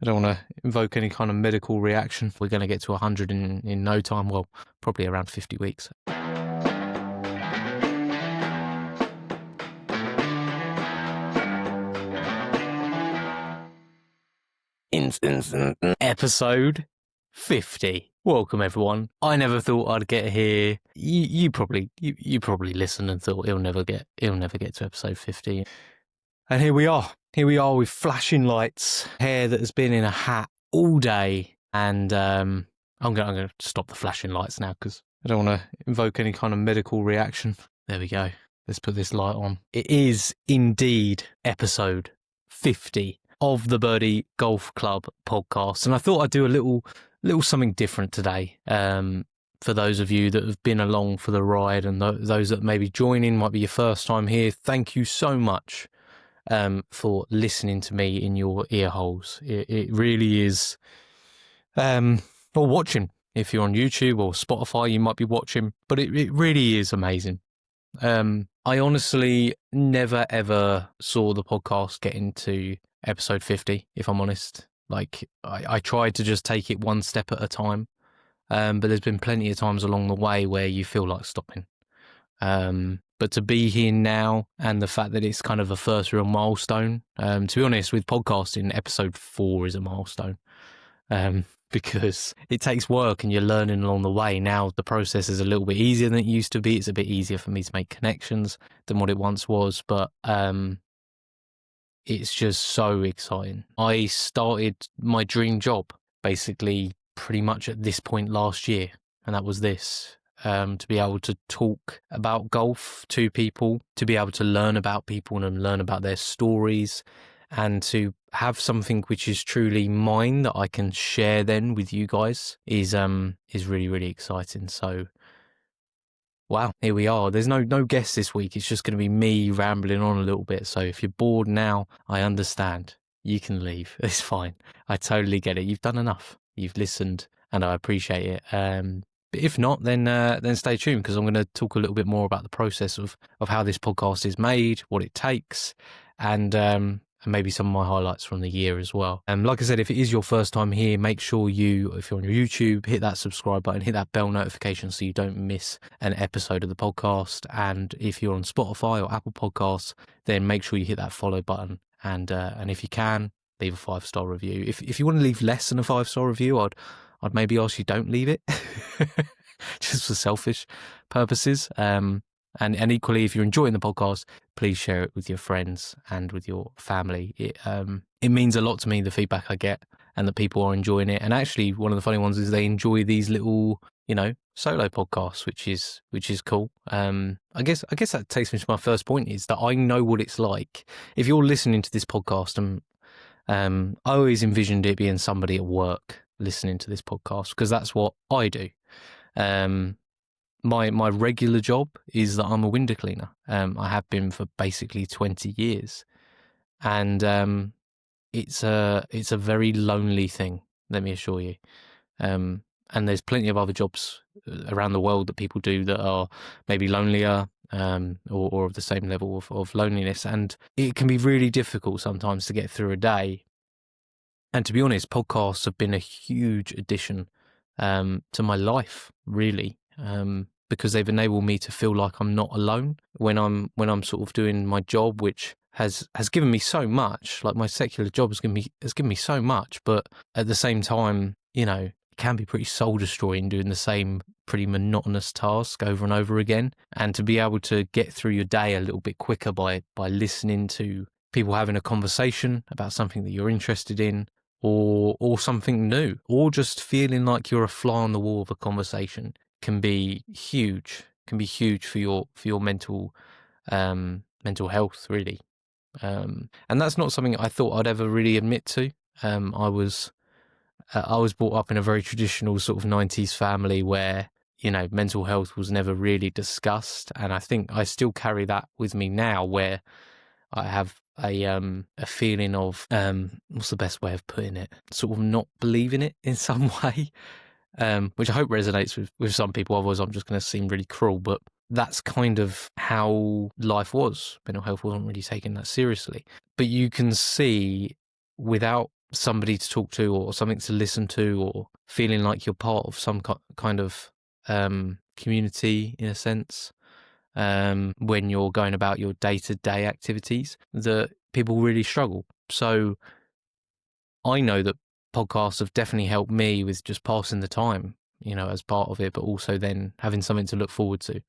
I don't want to invoke any kind of medical reaction. We're going to get to 100 in no time. Well, probably around 50 weeks. Episode 50. Welcome everyone. I never thought I'd get here. You probably listened and thought he'll never get to episode 50. And here we are. Here we are with flashing lights, hair that has been in a hat all day, and I'm going to stop the flashing lights now because I don't want to invoke any kind of medical reaction. There we go. Let's put this light on. It is indeed episode 50 of the Birdie Golf Club podcast, and I thought I'd do a little something different today. For those of you that have been along for the ride, and those that may be joining, might be your first time here. Thank you so much for listening to me in your ear holes. It really is, or watching. If you're on YouTube or Spotify, you might be watching, but it really is amazing. I honestly never ever saw the podcast get into episode 50, if I'm honest. Like, I tried to just take it one step at a time, but there's been plenty of times along the way where you feel like stopping. But to be here now, and the fact that it's kind of a first real milestone, to be honest, with podcasting, episode 4 is a milestone, because it takes work and you're learning along the way. Now the process is a little bit easier than it used to be. It's a bit easier for me to make connections than what it once was, but it's just so exciting. I started my dream job basically pretty much at this point last year, and that was this. To be able to talk about golf to people, to be able to learn about people and learn about their stories, and to have something which is truly mine that I can share then with you guys is really, really exciting. So, wow, here we are. There's no guest this week. It's just going to be me rambling on a little bit. So if you're bored now, I understand. You can leave. It's fine. I totally get it. You've done enough. You've listened, and I appreciate it. But if not, then stay tuned, because I'm going to talk a little bit more about the process of how this podcast is made, what it takes, and maybe some of my highlights from the year as well. Like I said, if it is your first time here, make sure if you're on YouTube, hit that subscribe button, hit that bell notification so you don't miss an episode of the podcast. And if you're on Spotify or Apple Podcasts, then make sure you hit that follow button. And if you can, leave a 5-star review. If you want to leave less than a 5-star review, I'd maybe ask you don't leave it, just for selfish purposes. And equally, if you're enjoying the podcast, please share it with your friends and with your family. It means a lot to me, the feedback I get, and that people are enjoying it. And actually, one of the funny ones is they enjoy these little, solo podcasts, which is cool. I guess that takes me to my first point, is that I know what it's like. If you're listening to this podcast, and I always envisioned it being somebody at work listening to this podcast, because that's what I do. My regular job is that I'm a window cleaner. I have been for basically 20 years, and it's a very lonely thing, let me assure you. And there's plenty of other jobs around the world that people do that are maybe lonelier, or of the same level of loneliness, and it can be really difficult sometimes to get through a day. And to be honest, podcasts have been a huge addition to my life, really, because they've enabled me to feel like I'm not alone when I'm sort of doing my job, which has given me so much. Like, my secular job has given me so much, but at the same time, it can be pretty soul destroying doing the same pretty monotonous task over and over again. And to be able to get through your day a little bit quicker by listening to people having a conversation about something that you're interested in, or something new, or just feeling like you're a fly on the wall of a conversation, can be huge. Can be huge for your mental health, really. And that's not something I thought I'd ever really admit to. I was brought up in a very traditional sort of 90s family where, mental health was never really discussed. And I think I still carry that with me now, where I have a feeling of, what's the best way of putting it? Sort of not believing it in some way, which I hope resonates with some people. Otherwise, I'm just going to seem really cruel. But that's kind of how life was. Mental health wasn't really taken that seriously. But you can see, without somebody to talk to or something to listen to, or feeling like you're part of some kind of community in a sense, when you're going about your day-to-day activities, that people really struggle. So I know that podcasts have definitely helped me with just passing the time, as part of it, but also then having something to look forward to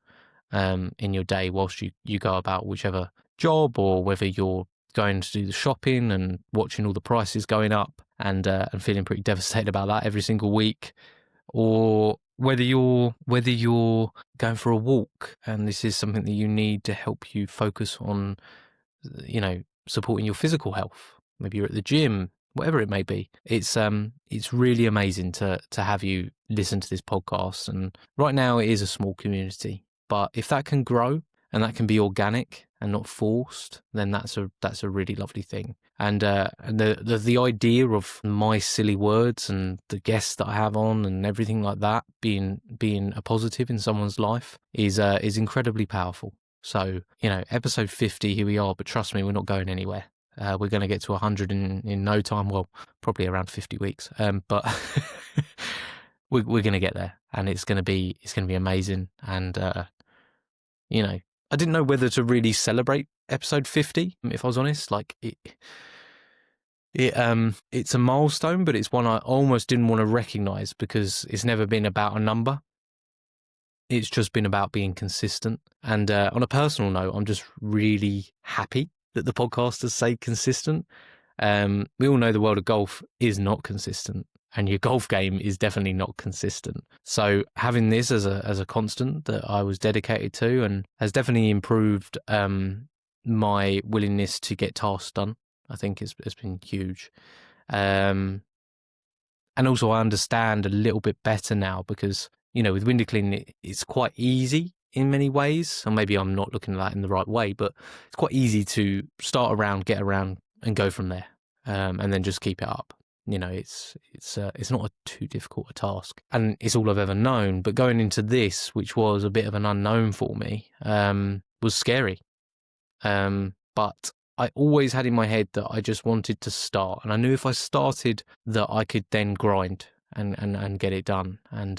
in your day whilst you go about whichever job, or whether you're going to do the shopping and watching all the prices going up and feeling pretty devastated about that every single week, or whether you're going for a walk and this is something that you need to help you focus on, supporting your physical health. Maybe you're at the gym, whatever it may be. It's really amazing to have you listen to this podcast. And right now it is a small community, but if that can grow and that can be organic and not forced, then that's a really lovely thing. And the idea of my silly words and the guests that I have on and everything like that being a positive in someone's life is incredibly powerful. So, episode 50, here we are, but trust me, we're not going anywhere. We're going to get to 100 in no time. Well, probably around 50 weeks. But we're going to get there, and it's going to be amazing. And I didn't know whether to really celebrate episode 50, if I was honest. Like it's a milestone, but it's one I almost didn't want to recognize because it's never been about a number. It's just been about being consistent. And on a personal note, I'm just really happy that the podcast has stayed consistent. We all know the world of golf is not consistent, and your golf game is definitely not consistent. So having this as a constant that I was dedicated to, and has definitely improved my willingness to get tasks done, I think it's been huge. And also I understand a little bit better now because, with window cleaning, it's quite easy in many ways. And maybe I'm not looking at that in the right way, but it's quite easy to start around, get around and go from there. And then just keep it up. It's not too difficult a task, and it's all I've ever known. But going into this, which was a bit of an unknown for me, was scary. But I always had in my head that I just wanted to start, and I knew if I started that I could then grind and get it done. And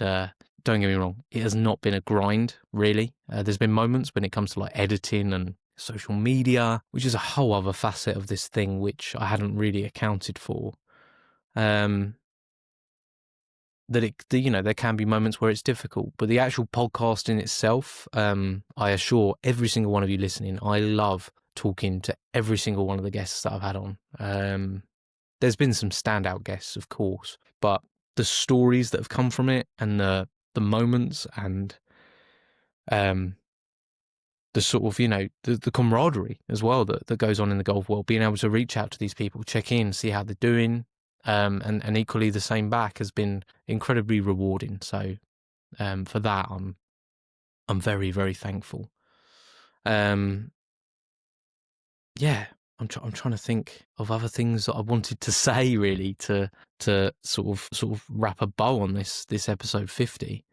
don't get me wrong, it has not been a grind really. There's been moments when it comes to like editing and social media, which is a whole other facet of this thing which I hadn't really accounted for. That there can be moments where it's difficult, but the actual podcast in itself, I assure every single one of you listening, I love talking to every single one of the guests that I've had on. There's been some standout guests, of course, but the stories that have come from it and the moments and the sort of, the camaraderie as well that goes on in the golf world, being able to reach out to these people, check in, see how they're doing, and equally the same back has been incredibly rewarding. So for that, I'm very, very thankful. Yeah, I'm trying to think of other things that I wanted to say really to sort of wrap a bow on this episode 50.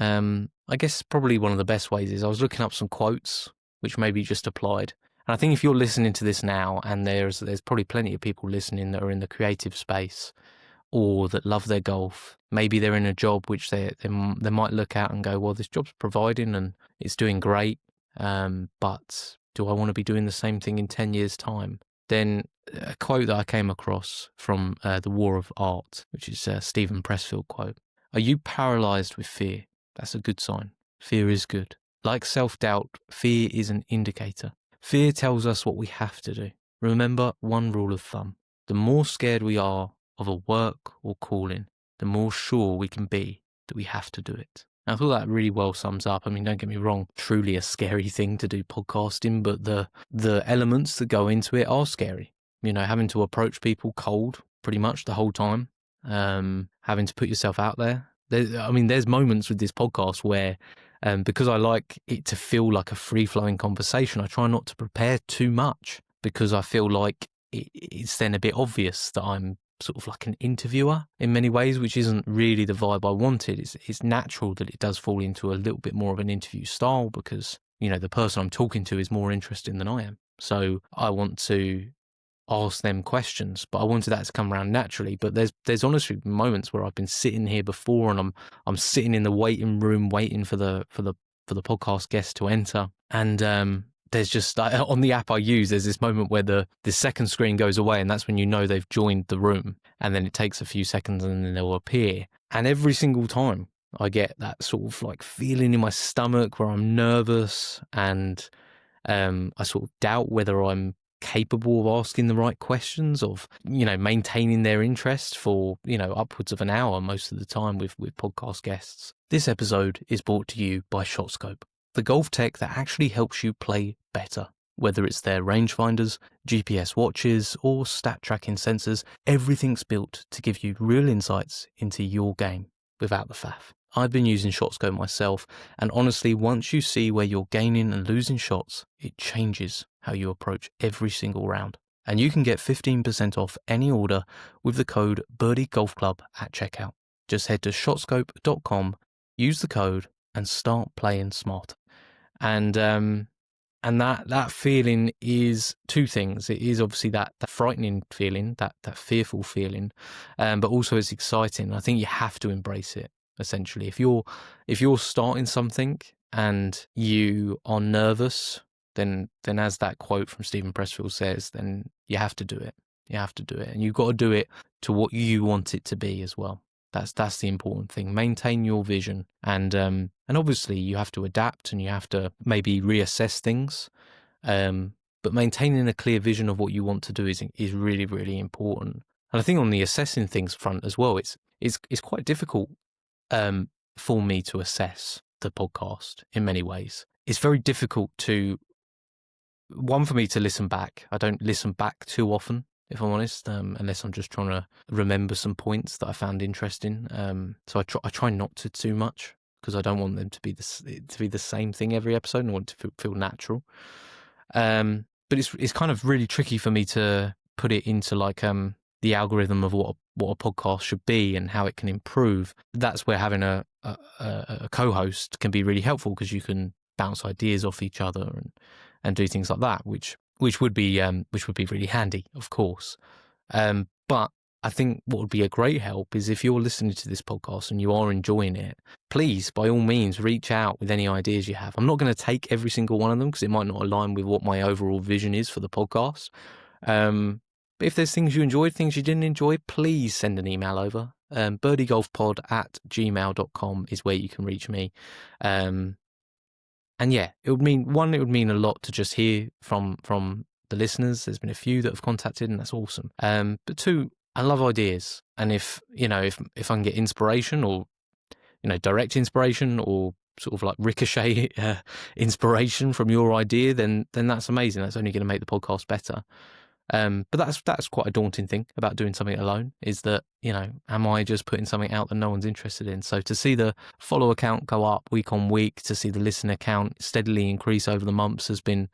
I guess probably one of the best ways is I was looking up some quotes which maybe just applied. And I think if you're listening to this now, and there's probably plenty of people listening that are in the creative space or that love their golf, maybe they're in a job which they might look at and go, well, this job's providing and it's doing great, but do I want to be doing the same thing in 10 years' time? Then a quote that I came across from The War of Art, which is a Stephen Pressfield quote. Are you paralysed with fear? That's a good sign. Fear is good. Like self-doubt, fear is an indicator. Fear tells us what we have to do. Remember one rule of thumb. The more scared we are of a work or calling, the more sure we can be that we have to do it. And I thought that really well sums up. I mean, don't get me wrong, truly a scary thing to do podcasting, but the elements that go into it are scary. Having to approach people cold pretty much the whole time, having to put yourself out there. There's moments with this podcast where, because I like it to feel like a free-flowing conversation, I try not to prepare too much because I feel like it's then a bit obvious that I'm sort of like an interviewer in many ways, which isn't really the vibe I wanted. It's natural that it does fall into a little bit more of an interview style because, the person I'm talking to is more interesting than I am. So I want to ask them questions, but I wanted that to come around naturally. But there's honestly moments where I've been sitting here before, and I'm sitting in the waiting room waiting for the podcast guest to enter, and there's just on the app I use, there's this moment where the second screen goes away, and that's when you know they've joined the room, and then it takes a few seconds and then they'll appear. And every single time I get that sort of like feeling in my stomach where I'm nervous, and I sort of doubt whether I'm capable of asking the right questions, of maintaining their interest for upwards of an hour most of the time with podcast guests. This episode is brought to you by ShotScope, the golf tech that actually helps you play better. Whether it's their rangefinders, GPS watches, or stat tracking sensors, everything's built to give you real insights into your game without the faff. I've been using ShotScope myself, and honestly, once you see where you're gaining and losing shots, it changes how you approach every single round. And you can get 15% off any order with the code BirdieGolfClub at checkout. Just head to shotscope.com, use the code, and start playing smart. And that feeling is two things. It is obviously that frightening feeling, that fearful feeling, but also it's exciting. I think you have to embrace it. Essentially, if you're starting something and you are nervous, then as that quote from Stephen Pressfield says, then you have to do it. You have to do it, and you've got to do it to what you want it to be as well. That's the important thing. Maintain your vision, and obviously you have to adapt, and you have to maybe reassess things. But maintaining a clear vision of what you want to do is really, really important. And I think on the assessing things front as well, it's quite difficult for me to assess the podcast in many ways. It's very difficult for me to listen back. I don't listen back too often, if I'm honest, unless I'm just trying to remember some points that I found interesting. So I try not to too much, because I don't want them to be the same thing every episode. I want it to feel natural. But it's kind of really tricky for me to put it into like the algorithm of what a podcast should be and how it can improve. That's where having a co-host can be really helpful, because you can bounce ideas off each other and do things like that, which would be really handy, of course. But I think what would be a great help is if you're listening to this podcast and you are enjoying it, please, by all means, reach out with any ideas you have. I'm not going to take every single one of them, because it might not align with what my overall vision is for the podcast. But if there's things you enjoyed, things you didn't enjoy, please send an email over. birdiegolfpod@gmail.com is where you can reach me. And yeah, it would mean a lot to just hear from the listeners. There's been a few that have contacted, and that's awesome. But two, I love ideas. And if I can get inspiration, or direct inspiration, or sort of like ricochet inspiration from your idea, then that's amazing. That's only going to make the podcast better. But that's quite a daunting thing about doing something alone, is that, am I just putting something out that no one's interested in? So to see the follower count go up week on week, to see the listener count steadily increase over the months has been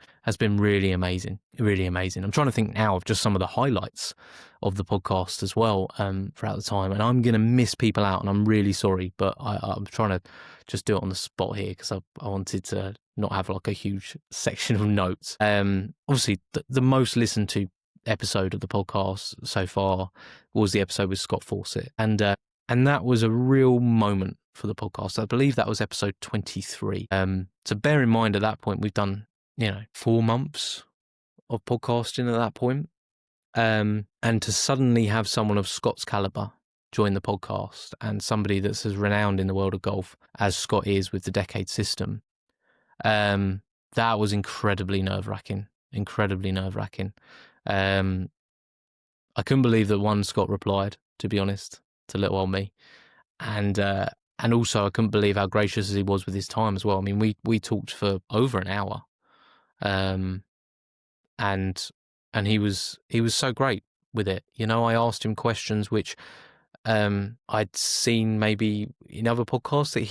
really amazing, really amazing. I'm trying to think now of just some of the highlights of the podcast as well, throughout the time, and I'm going to miss people out, and I'm really sorry, but I'm trying to just do it on the spot here, because I wanted to not have like a huge section of notes. Obviously the most listened to episode of the podcast so far was the episode with Scott Fawcett, and that was a real moment for the podcast. I believe that was episode 23. So bear in mind, at that point we've done 4 months of podcasting at that point, and to suddenly have someone of Scott's caliber join the podcast, and somebody that's as renowned in the world of golf as Scott is with the Decade System, that was incredibly nerve-wracking. I couldn't believe that Scott replied, to be honest, to little old me, and also I couldn't believe how gracious he was with his time as well. I mean, we talked for over an hour, and he was so great with it. I asked him questions which I'd seen maybe in other podcasts that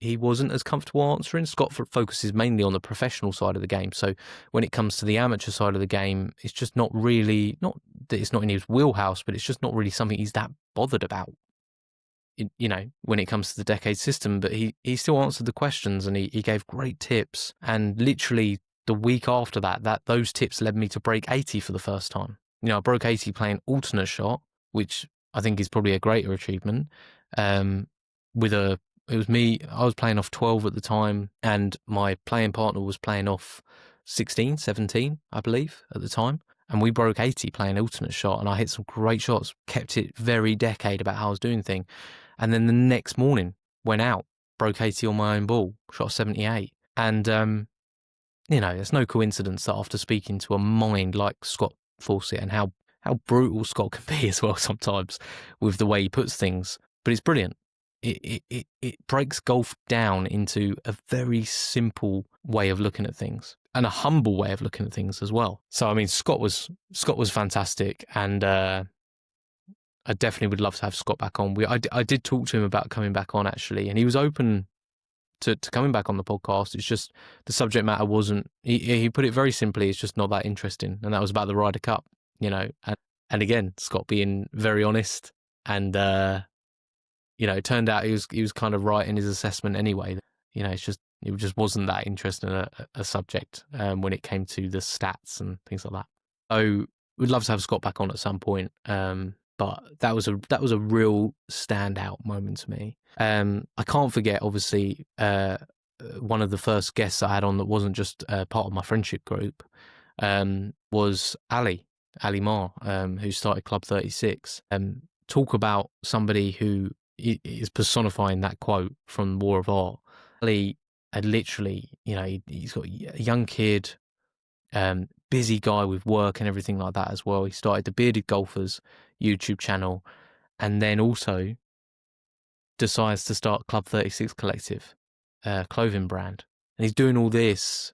he wasn't as comfortable answering. Scott focuses mainly on the professional side of the game. So when it comes to the amateur side of the game, it's just not really, not that it's not in his wheelhouse, but it's just not really something he's that bothered about, when it comes to the Decade System. But he still answered the questions, and he gave great tips. And literally the week after that those tips led me to break 80 for the first time. I broke 80 playing alternate shot, which I think is probably a greater achievement. It was me, I was playing off 12 at the time, and my playing partner was playing off 16, 17, I believe, at the time. And we broke 80 playing alternate shot, and I hit some great shots, kept it very decade about how I was doing thing. And then the next morning, went out, broke 80 on my own ball, shot 78. And, it's no coincidence that after speaking to a mind like Scott Fawcett and how brutal Scott can be as well sometimes with the way he puts things, but it's brilliant. It breaks golf down into a very simple way of looking at things and a humble way of looking at things as well. So I mean, Scott was fantastic, and I definitely would love to have Scott back on. I did talk to him about coming back on actually, and he was open to coming back on the podcast. It's just the subject matter wasn't. He put it very simply. It's just not that interesting, and that was about the Ryder Cup, And again, Scott being very honest, and it turned out he was kind of right in his assessment anyway. It just wasn't that interesting a subject when it came to the stats and things like that. So we'd love to have Scott back on at some point. But that was a real standout moment to me. I can't forget, obviously, one of the first guests I had on that wasn't just part of my friendship group was Ali Marr, who started Club 36. Talk about somebody who is personifying that quote from War of Art. Ali had literally, he's got a young kid, busy guy with work and everything like that as well. He started the Bearded Golfers YouTube channel, and then also decides to start Club 36 Collective, clothing brand. And he's doing all this,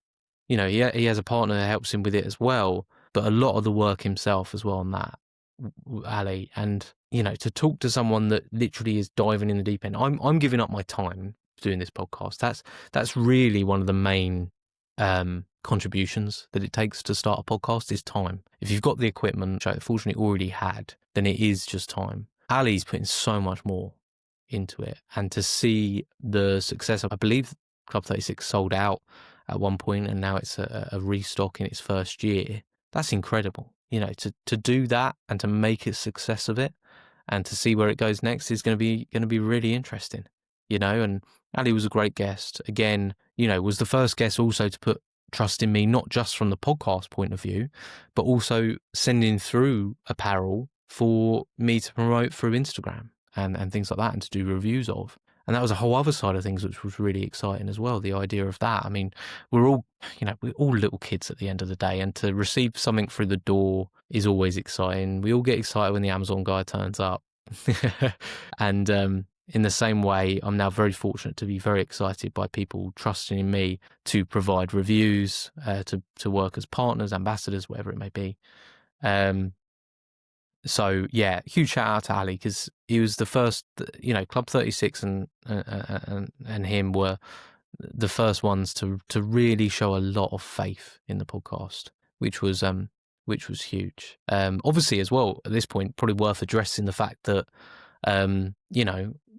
he has a partner that helps him with it as well, but a lot of the work himself as well on that, Ali. And, to talk to someone that literally is diving in the deep end. I'm giving up my time doing this podcast. That's really one of the main contributions that it takes to start a podcast is time. If you've got the equipment, which I fortunately already had, then it is just time. Ali's putting so much more into it, and to see the success of, I believe Club 36 sold out at one point, and now it's a restock in its first year. That's incredible. To do that and to make a success of it, and to see where it goes next is going to be really interesting. And Ali was a great guest. Again, was the first guest also to put trust in me, not just from the podcast point of view, but also sending through apparel for me to promote through Instagram and things like that, and to do reviews of. And that was a whole other side of things, which was really exciting as well, the idea of that. I mean, we're all little kids at the end of the day, and to receive something through the door is always exciting. We all get excited when the Amazon guy turns up. And in the same way, I'm now very fortunate to be very excited by people trusting in me to provide reviews, to work as partners, ambassadors, whatever it may be. So yeah, huge shout out to Ali, because he was the first. Club 36 and him were the first ones to really show a lot of faith in the podcast, which was huge. Obviously, as well, at this point, probably worth addressing the fact that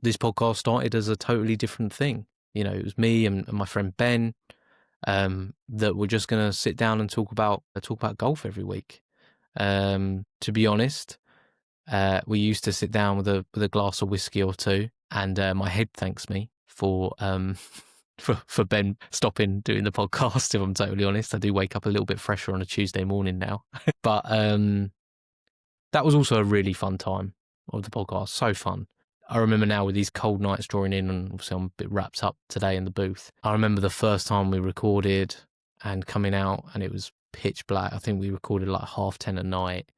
this podcast started as a totally different thing. It was me and my friend Ben that were just going to sit down and talk about golf every week. To be honest, we used to sit down with a glass of whiskey or two, and my head thanks me for for Ben stopping doing the podcast. If I'm totally honest, I do wake up a little bit fresher on a Tuesday morning now. But that was also a really fun time of the podcast. So fun. I remember now with these cold nights drawing in, and obviously I'm a bit wrapped up today in the booth. I remember the first time we recorded and coming out, and it was pitch black. I think we recorded like 10:30 at night.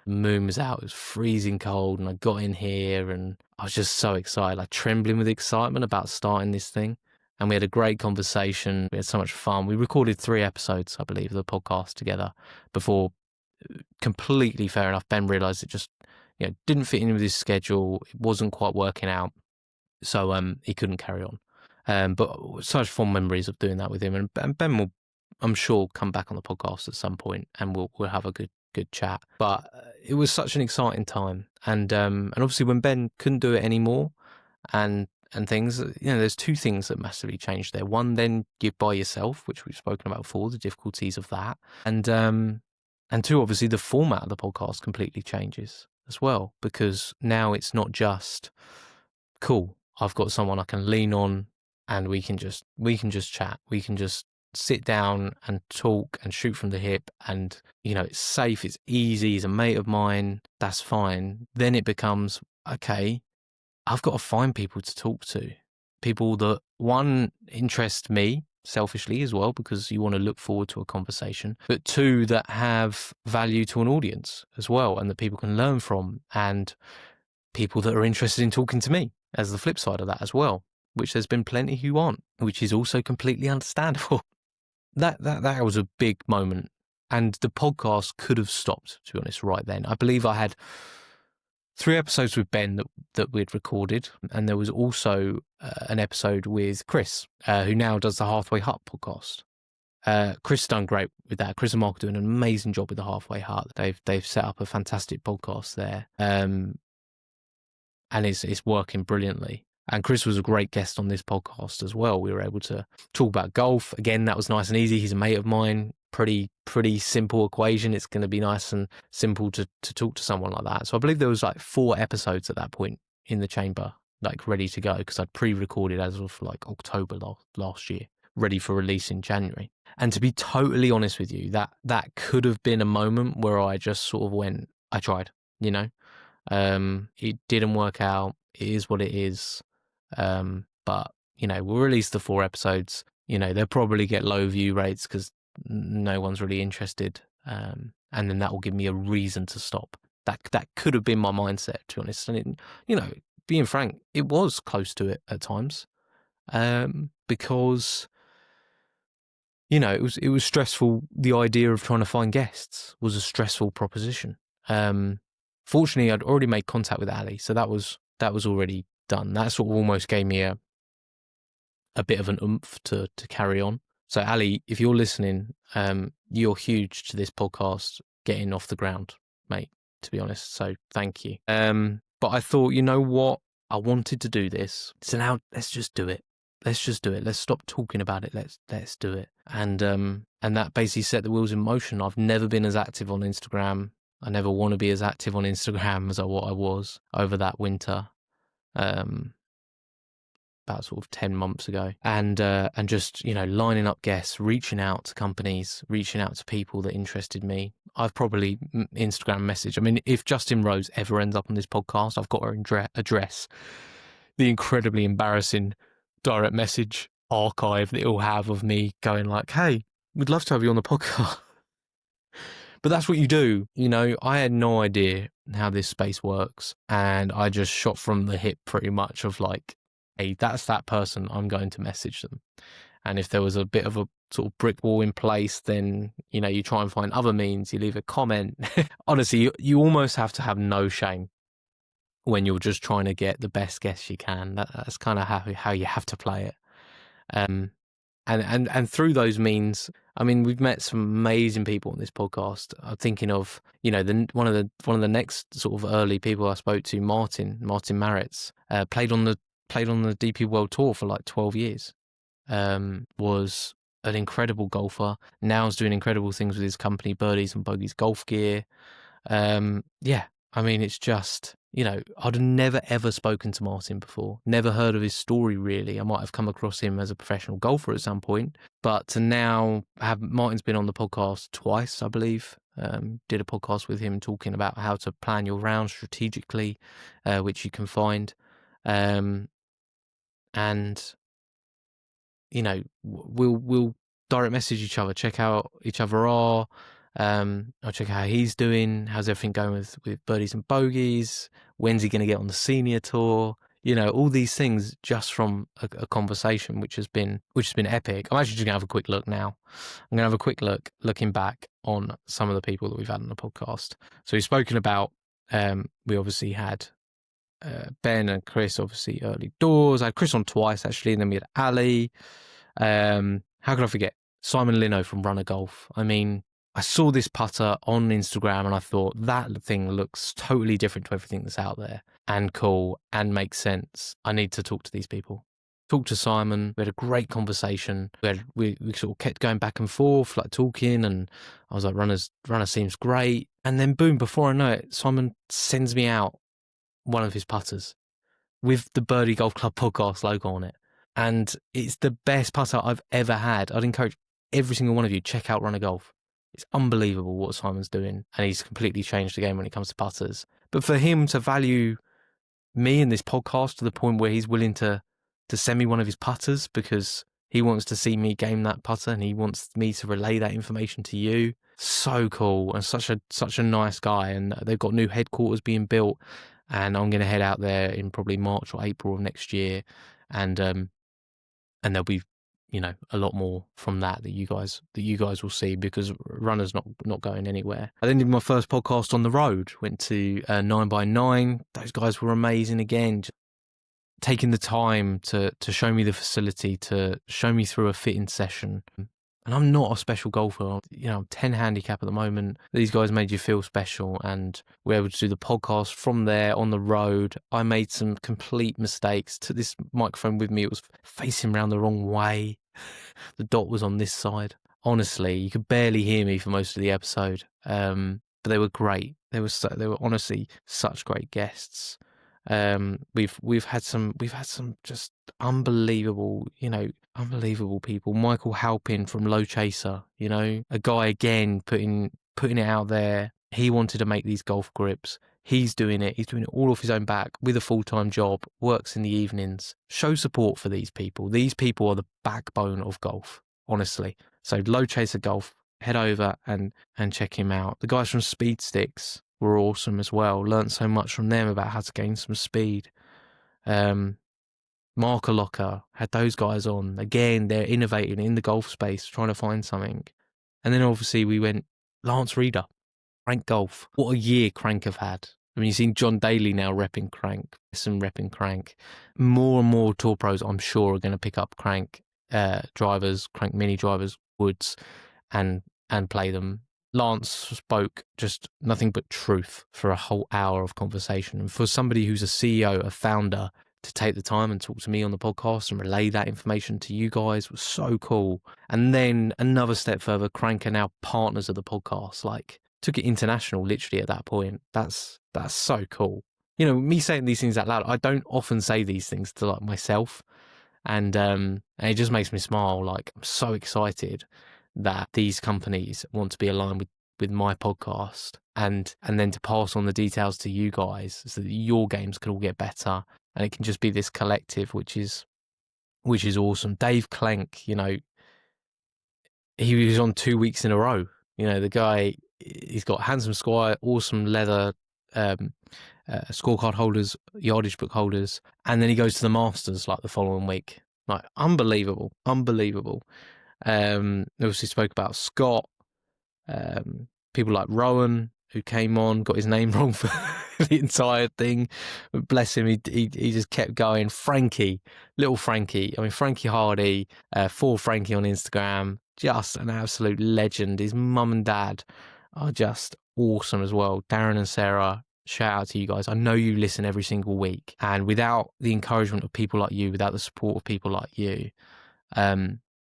The moon was out, it was freezing cold, and I got in here and I was just so excited, like trembling with excitement about starting this thing. And we had a great conversation. We had so much fun. We recorded 3 episodes, I believe, of the podcast together before, completely fair enough, Ben realised it just didn't fit in with his schedule. It wasn't quite working out. So he couldn't carry on. But such fond memories of doing that with him. And Ben will, I'm sure, come back on the podcast at some point, and we'll have a good chat. But it was such an exciting time. And obviously when Ben couldn't do it anymore and things, there's 2 things that massively changed there. One, then you're by yourself, which we've spoken about before, the difficulties of that. And And two, obviously the format of the podcast completely changes as well, because now it's not just, cool, I've got someone I can lean on and we can just chat. We can just sit down and talk and shoot from the hip, and, you know, it's safe, it's easy, he's a mate of mine, that's fine. Then it becomes, okay, I've got to find people to talk to. People that, one, interest me selfishly as well, because you want to look forward to a conversation, but two, that have value to an audience as well, and that people can learn from, and people that are interested in talking to me as the flip side of that as well, which there's been plenty who aren't, which is also completely understandable. That was a big moment, and the podcast could have stopped, to be honest, right then. I believe I had 3 episodes with Ben that we'd recorded, and there was also an episode with Chris, who now does the Halfway Hut podcast. Chris has done great with that. Chris and Mark are doing an amazing job with the Halfway Hut. They've set up a fantastic podcast there, and it's working brilliantly. And Chris was a great guest on this podcast as well. We were able to talk about golf. Again, that was nice and easy. He's a mate of mine. Pretty simple equation. It's going to be nice and simple to talk to someone like that. So I believe there was like 4 episodes at that point in the chamber, like ready to go, because I'd pre-recorded as of like October last year, ready for release in January. And to be totally honest with you, that could have been a moment where I just sort of went, I tried, you know. It didn't work out. It is what it is. But, you know, we'll release the 4 episodes. You know, they'll probably get low view rates because no one's really interested. And then that will give me a reason to stop. That could have been my mindset, to be honest. And it, you know, being frank, it was close to it at times. Because, you know, it was stressful. The idea of trying to find guests was a stressful proposition. Fortunately, I'd already made contact with Ali, so that was already done. That sort of almost gave me a bit of an oomph to carry on. So Ali, if you're listening, you're huge to this podcast getting off the ground, mate, to be honest. So thank you. But I thought, you know what? I wanted to do this. So now let's just do it. Let's just do it. Let's stop talking about it. Let's do it. And that basically set the wheels in motion. I've never been as active on Instagram. I never want to be as active on Instagram as what I was over that winter. About sort of 10 months ago, and just, you know, lining up guests, reaching out to companies, reaching out to people that interested me. I've probably Instagram messaged. I mean, if Justin Rose ever ends up on this podcast, I've got her address. The incredibly embarrassing direct message archive that it'll have of me going like, "Hey, we'd love to have you on the podcast." But that's what you do. You know, I had no idea how this space works, and I just shot from the hip pretty much of like, hey, that's that person, I'm going to message them. And if there was a bit of a sort of brick wall in place, then, you know, you try and find other means, you leave a comment. Honestly, you almost have to have no shame when you're just trying to get the best guests you can. That's kind of how you have to play it. And through those means, I mean, we've met some amazing people on this podcast. I'm thinking of, you know, one of the next sort of early people I spoke to, Martin Maritz, played on the DP World Tour for like 12 years. Was an incredible golfer. Now is doing incredible things with his company, Birdies and Bogies Golf Gear. Yeah, I mean, it's just, you know, I'd never ever spoken to Martin before, never heard of his story really. I might have come across him as a professional golfer at some point, but to now have, Martin's been on the podcast twice, I believe. Did a podcast with him talking about how to plan your round strategically, which you can find. And, you know, we'll direct message each other, check out each other are. I'll check how he's doing. How's everything going with Birdies and Bogies? When's he going to get on the senior tour? You know, all these things just from a conversation, which has been epic. I'm actually just going to have a quick look now. I'm going to have a quick look, looking back on some of the people that we've had on the podcast. So we've spoken about, we obviously had Ben and Chris, obviously early doors. I had Chris on twice actually, and then we had Ali. How could I forget Simon Lino from Runner Golf? I mean, I saw this putter on Instagram and I thought that thing looks totally different to everything that's out there and cool and makes sense. I need to talk to these people. talked to Simon. We had a great conversation. We sort of kept going back and forth, like talking, and I was like, runner seems great. And then boom, before I know it, Simon sends me out one of his putters with the Birdie Golf Club podcast logo on it. And it's the best putter I've ever had. I'd encourage every single one of you, check out Runner Golf. It's unbelievable what Simon's doing, and he's completely changed the game when it comes to putters. But for him to value me and this podcast to the point where he's willing to send me one of his putters because he wants to see me game that putter and he wants me to relay that information to you. So cool, and such a nice guy. And they've got new headquarters being built, and I'm going to head out there in probably March or April of next year, and there'll be, you know, a lot more from that you guys will see, because Runner's not going anywhere. I then did my first podcast on the road. Went to 9x9. Those guys were amazing again. Just taking the time to show me the facility, to show me through a fitting session. And I'm not a special golfer. You know, I'm 10 handicap at the moment. These guys made you feel special, and we're able to do the podcast from there on the road. I made some complete mistakes. Took this microphone with me. It was facing around the wrong way. The dot was on this side. Honestly, you could barely hear me for most of the episode. But they were great. They were honestly such great guests. We've had some just unbelievable people. Michael Halpin from Low Chaser, you know, a guy again putting it out there. He wanted to make these golf grips. He's doing it all off his own back with a full-time job, works in the evenings. Show support for these people. These people are the backbone of golf, honestly. So Low Chaser Golf, head over and check him out. The guys from Speed Sticks were awesome as well. Learned so much from them about how to gain some speed. Marker Locker, had those guys on. Again, they're innovating in the golf space, trying to find something. And then obviously we went Lance Reader, Krank Golf. What a year Krank have had. I mean, you've seen John Daly now repping Krank, some repping Krank. More and more tour pros, I'm sure, are going to pick up Krank drivers, Krank mini drivers, woods, and play them. Lance spoke just nothing but truth for a whole hour of conversation. And for somebody who's a CEO, a founder, to take the time and talk to me on the podcast and relay that information to you guys was so cool. And then another step further, Krank are now partners of the podcast. Like, took it international literally at that point. That's so cool. You know, me saying these things out loud, I don't often say these things to like myself. And it just makes me smile. Like, I'm so excited that these companies want to be aligned with my podcast, and then to pass on the details to you guys so that your games can all get better, and it can just be this collective, which is awesome. Dave Klenk, you know, he was on 2 weeks in a row. You know, the guy, he's got handsome squire, awesome leather scorecard holders, yardage book holders, and then he goes to the Masters like the following week. Like, unbelievable. Obviously spoke about Scott, people like Rowan, who came on, got his name wrong for the entire thing. But bless him, he just kept going. Frankie, little Frankie. I mean, Frankie Hardy, for Frankie on Instagram, just an absolute legend. His mum and dad are just awesome as well. Darren and Sarah, shout out to you guys. I know you listen every single week, and without the encouragement of people like you, without the support of people like you,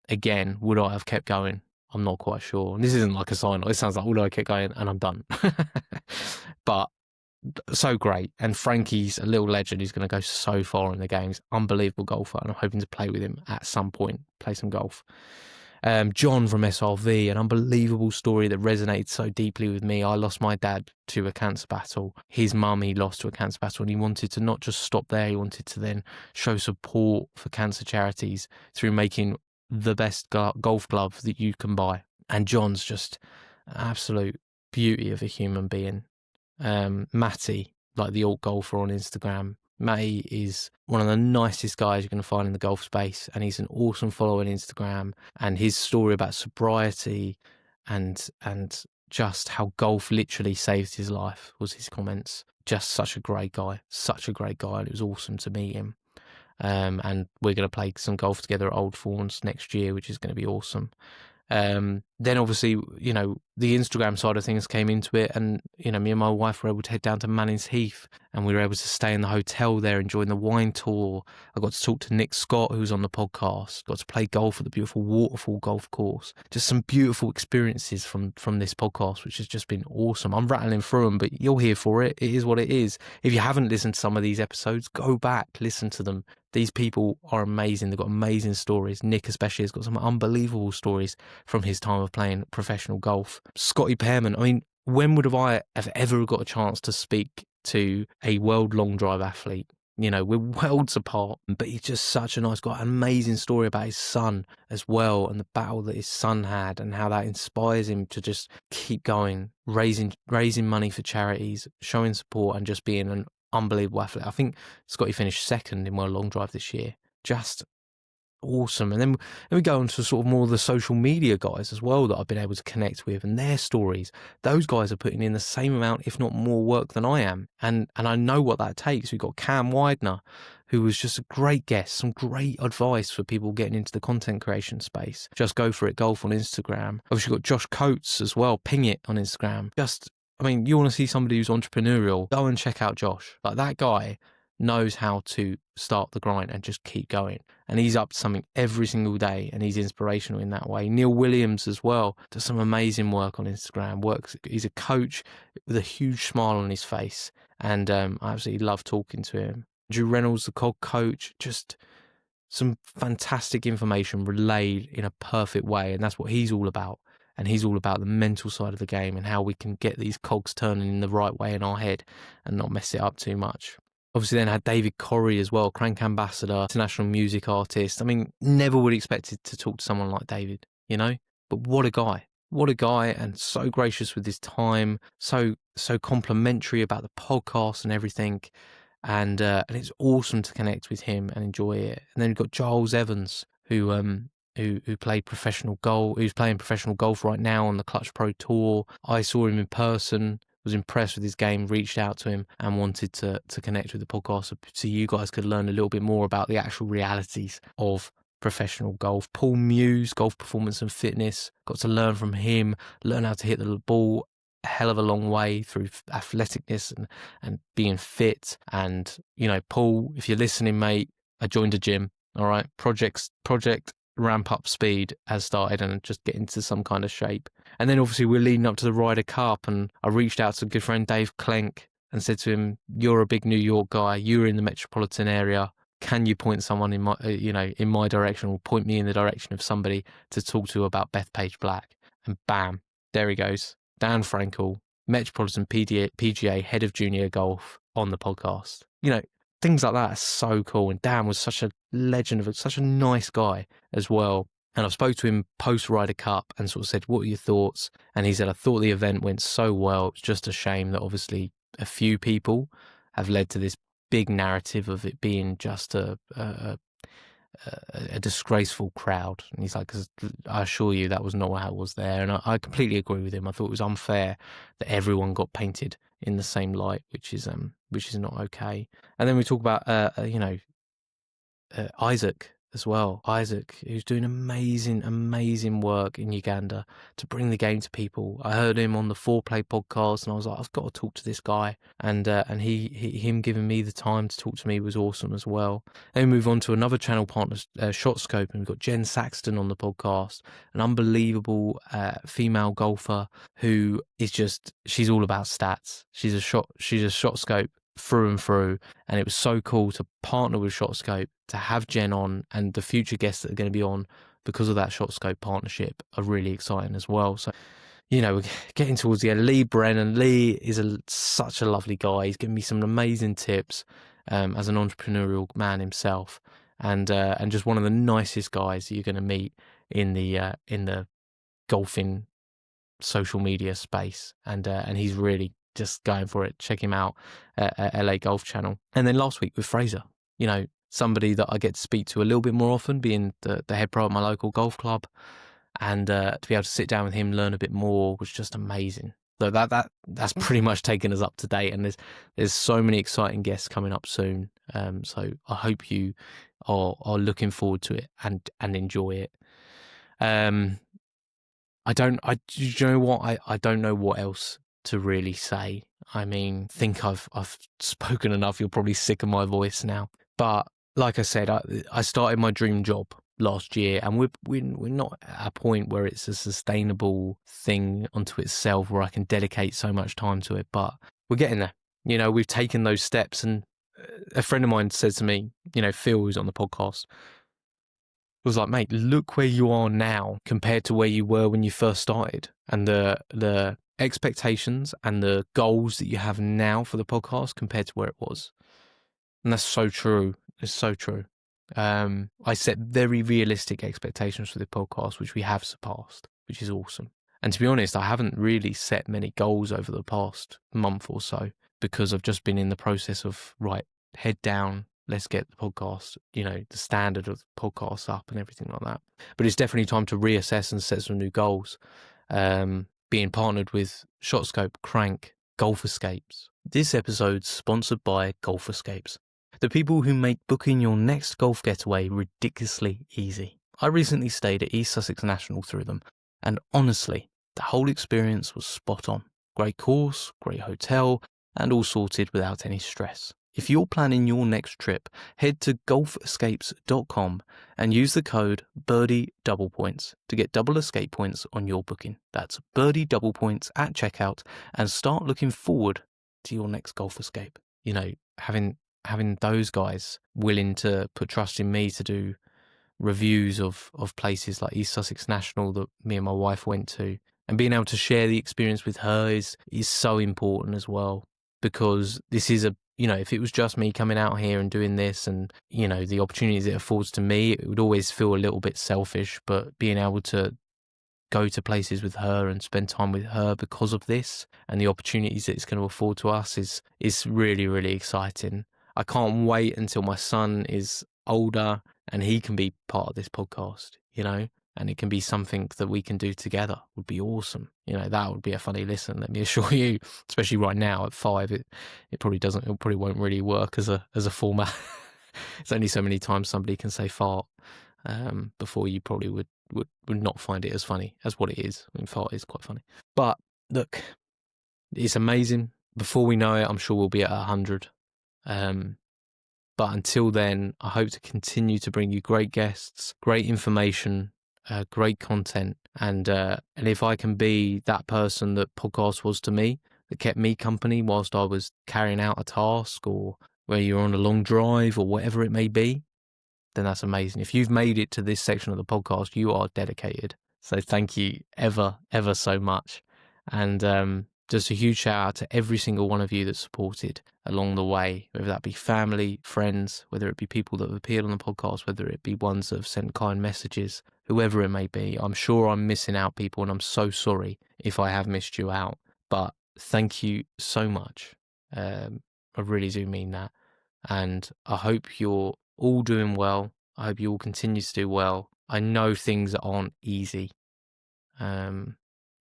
again, would I have kept going? I'm not quite sure. And this isn't like a sign. It sounds like, would I kept going and I'm done. But so great. And Frankie's a little legend. He's going to go so far in the games. Unbelievable golfer. And I'm hoping to play with him at some point, play some golf. John from SRV, an unbelievable story that resonated so deeply with me. I lost my dad to a cancer battle. His mum he lost to a cancer battle, and he wanted to not just stop there, he wanted to then show support for cancer charities through making the best golf glove that you can buy. And John's just an absolute beauty of a human being. Matty, like the alt golfer on Instagram, Matty is one of the nicest guys you're going to find in the golf space, and he's an awesome follower on Instagram. And his story about sobriety and just how golf literally saved his life was his comments. Just such a great guy, and it was awesome to meet him. And we're going to play some golf together at Old Fawns next year, which is going to be awesome. Then obviously, the Instagram side of things came into it, and, me and my wife were able to head down to Mannings Heath, and we were able to stay in the hotel there, enjoying the wine tour. I got to talk to Nick Scott, who was on the podcast, got to play golf at the beautiful Waterfall golf course. Just some beautiful experiences from this podcast, which has just been awesome. I'm rattling through them, but you're here for it. It is what it is. If you haven't listened to some of these episodes, go back, listen to them. These people are amazing. They've got amazing stories. Nick especially has got some unbelievable stories from his time of playing professional golf. Scotty Pearman, I mean, when would I have ever got a chance to speak to a world long drive athlete? We're worlds apart, but he's just such a nice guy. An amazing story about his son as well, and the battle that his son had, and how that inspires him to just keep going, raising money for charities, showing support, and just being an unbelievable athlete. I think Scotty finished second in World Long Drive this year. Just awesome. And then we go on to sort of more of the social media guys as well that I've been able to connect with, and their stories. Those guys are putting in the same amount, if not more, work than I am, and I know what that takes. We've got Cam Widener, who was just a great guest, some great advice for people getting into the content creation space. Just go for it, golf on Instagram. Obviously got Josh Coates as well, Ping It on Instagram. You want to see somebody who's entrepreneurial, go and check out Josh. Like, that guy knows how to start the grind and just keep going. And he's up to something every single day, and he's inspirational in that way. Neil Williams as well does some amazing work on Instagram. He's a coach with a huge smile on his face, and I absolutely love talking to him. Drew Reynolds, the COG coach, just some fantastic information relayed in a perfect way, and that's what he's all about. And he's all about the mental side of the game and how we can get these cogs turning in the right way in our head and not mess it up too much. Obviously then had David Corrie as well, Crank ambassador, international music artist. I mean, never would have expected to talk to someone like David, But what a guy. What a guy, and so gracious with his time, so complimentary about the podcast and everything. And it's awesome to connect with him and enjoy it. And then we've got Giles Evans, who played professional golf, who's playing professional golf right now on the Clutch Pro Tour. I saw him in person, was impressed with his game, reached out to him and wanted to connect with the podcast so you guys could learn a little bit more about the actual realities of professional golf. Paul Muse, golf performance and fitness, got to learn from him, learn how to hit the ball a hell of a long way through athleticness and being fit. And, Paul, if you're listening, mate, I joined a gym. All right. Project ramp up speed has started and just get into some kind of shape. And then obviously we're leading up to the Ryder Cup, and I reached out to a good friend Dave Klenk and said to him, you're a big New York guy, you're in the metropolitan area, can you point someone in my direction, or point me in the direction of somebody to talk to about Bethpage Black? And bam, there he goes, Dan Frankel, Metropolitan PGA head of junior golf, on the podcast. Things like that are so cool. And Dan was such a legend such a nice guy as well. And I spoke to him post Ryder Cup and sort of said, what are your thoughts? And he said, I thought the event went so well. It's just a shame that obviously a few people have led to this big narrative of it being just a disgraceful crowd. And he's like, 'cause I assure you that was not how it was there. And I completely agree with him. I thought it was unfair that everyone got painted in the same light, which is not okay. And then we talk about Isaac as well. Isaac, who's doing amazing work in Uganda to bring the game to people. I heard him on the Foreplay podcast, and I was like, I've got to talk to this guy. And him giving me the time to talk to me was awesome as well. Then we move on to another channel partner, ShotScope, and we've got Jen Saxton on the podcast, an unbelievable female golfer who is she's all about stats. She's a ShotScope through and through, and it was so cool to partner with ShotScope, to have Jen on, and the future guests that are going to be on because of that ShotScope partnership are really exciting as well. So, we're getting towards the end. Lee Brennan. Lee is such a lovely guy. He's given me some amazing tips as an entrepreneurial man himself, and just one of the nicest guys that you're going to meet in the golfing social media space, and he's really just going for it. Check him out at LA Golf Channel. And then last week with Fraser, somebody that I get to speak to a little bit more often, being the head pro at my local golf club, and to be able to sit down with him, learn a bit more, was just amazing. So that's pretty much taken us up to date, and there's so many exciting guests coming up soon. So I hope you are looking forward to it and enjoy it. do you know what? I don't know what else to really say. I mean, think I've spoken enough. You're probably sick of my voice now. But like I said, I started my dream job last year, and we're not at a point where it's a sustainable thing unto itself where I can dedicate so much time to it. But we're getting there. You know, we've taken those steps, and a friend of mine said to me, you know, Phil, who's on the podcast, was like, mate, look where you are now compared to where you were when you first started, and the expectations and the goals that you have now for the podcast compared to where it was. And that's so true. It's so true. I set very realistic expectations for the podcast, which we have surpassed, which is awesome. And to be honest, I haven't really set many goals over the past month or so because I've just been in the process of, right, head down, let's get the podcast, you know, the standard of the podcast up and everything like that. But it's definitely time to reassess and set some new goals. Being partnered with ShotScope, Krank Golf Escapes. This episode's sponsored by Golf Escapes, the people who make booking your next golf getaway ridiculously easy. I recently stayed at East Sussex National through them, and honestly, the whole experience was spot on. Great course, great hotel, and all sorted without any stress. If you're planning your next trip, head to golfescapes.com and use the code Birdie Double Points to get double escape points on your booking. That's Birdie Double Points at checkout, and start looking forward to your next golf escape. You know, having those guys willing to put trust in me to do reviews of places like East Sussex National that me and my wife went to, and being able to share the experience with her is so important as well, because this is if it was just me coming out here and doing this and, you know, the opportunities it affords to me, it would always feel a little bit selfish. But being able to go to places with her and spend time with her because of this and the opportunities that it's going to afford to us is really, really exciting. I can't wait until my son is older and he can be part of this podcast, you know, and it can be something that we can do together. Would be awesome. You know, that would be a funny listen, let me assure you, especially right now at 5, it probably won't really work as a format. It's only so many times somebody can say fart before you probably would not find it as funny as what it is. I mean, fart is quite funny. But look, it's amazing. Before we know it, I'm sure we'll be at 100. But until then, I hope to continue to bring you great guests, great information, great content, and if I can be that person that podcast was to me, that kept me company whilst I was carrying out a task, or where you're on a long drive, or whatever it may be, then that's amazing. If you've made it to this section of the podcast, you are dedicated. So thank you ever, ever so much. And just a huge shout out to every single one of you that supported along the way, whether that be family, friends, whether it be people that have appeared on the podcast, whether it be ones that have sent kind messages, whoever it may be. I'm sure I'm missing out people, and I'm so sorry if I have missed you out. But thank you so much. I really do mean that. And I hope you're all doing well. I hope you all continue to do well. I know things aren't easy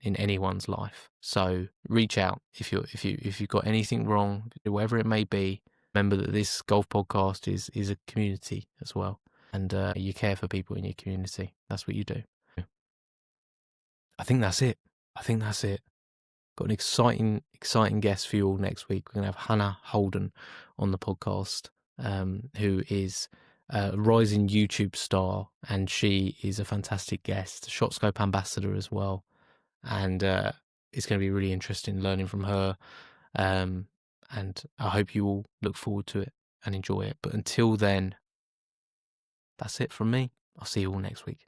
in anyone's life, so reach out if you've got anything wrong, whatever it may be. Remember that this golf podcast is a community as well, and you care for people in your community. That's what you do. I think that's it. Got an exciting guest for you all next week. We're going to have Hannah Holden on the podcast, who is a rising YouTube star, and she is a fantastic guest, ShotScope ambassador as well. And it's going to be really interesting learning from her. And I hope you all look forward to it and enjoy it. But until then, that's it from me. I'll see you all next week.